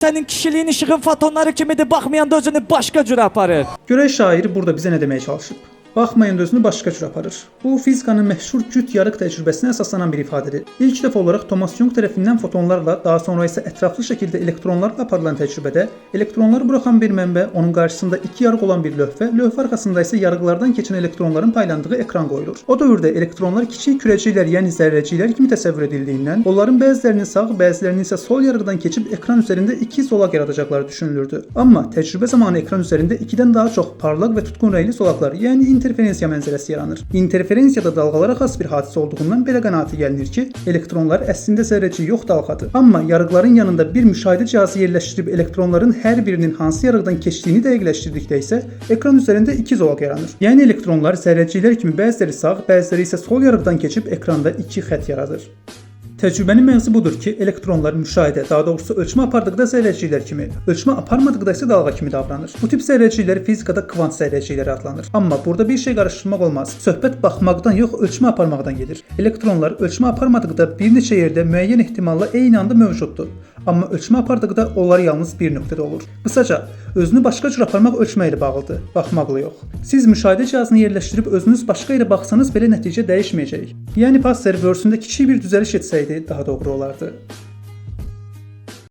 Sənin kişiliyin işığın fotonları kimidir, baxmayanda özünü başqa cür aparır. Görək şairi burada bizə nə deməyə çalışıb. Baxmayanda özünü başqa cür aparır. Bu fizikanın məşhur cüt yarıq təcrübəsinə əsaslanan bir ifadədir. İlk dəfə olaraq Thomas Young tərəfindən fotonlarla, daha sonra isə ətraflı şəkildə elektronlarla aparılan təcrübədə elektronları buraxan bir mənbə, onun qarşısında iki yarıq olan bir lövhə, lövhə arxasında isə yarıqlardan keçən elektronların paylandığı ekran qoyulur. O dövrdə elektronlar kiçik kürəciklər, yəni zərrəciklər kimi təsəvvür edildiyindən, onların bəzilərinin sağ, bəzilərinin isə sol yarıqdan keçib ekran üzərində iki zolaq yaradacaqları düşünülürdü. Amma təcrübə zamanı ekran üzərində ikidən daha çox parlaq və tutqun rəngli zolaqlar, yəni interferensiya mənzərəsi yaranır. İnterferensiyada dalğalara xas bir hadisə olduğundan belə qənaətə gəlinir ki, elektronlar əslində zərrəcik yox, dalğadır. Amma yarıqların yanında bir müşahidə cihazı yerləşdirib elektronların hər birinin hansı yarıqdan keçdiyini dəqiqləşdirdikdə isə ekran üzərində iki zolaq yaranır. Yəni elektronlar zərrəciklər kimi bəziləri sağ, bəziləri isə sol yarıqdan keçib ekranda iki xətt yaradır. Təcrübənin məğzi budur ki, elektronlar müşahidə, daha doğrusu ölçmə apardıqda zərrəciklər kimi, ölçmə aparmadıqda isə dalğa kimi davranır. Bu tip zərrəciklər fizikada kvant zərrəcikləri adlanır. Amma burada bir şey qarışdırmaq olmaz. Söhbət baxmaqdan yox, ölçmə aparmaqdan gedir. Elektronlar ölçmə aparmadıqda bir neçə yerdə müəyyən ehtimalla eyni anda mövcuddur. Amma ölçmə apardıqda onlar yalnız bir nöqtədə olur. Qısaca, özünü başqa cür aparmaq ölçmə ilə bağlıdır, baxmaqla yox. Siz müşahidə cihazını yerləşdirib özünüz başqa ilə baxsanız belə nəticə dəyişməyəcək. Yəni Pasteur vörsündə kiçik bir düzəliş etsəydi daha doğru olardı.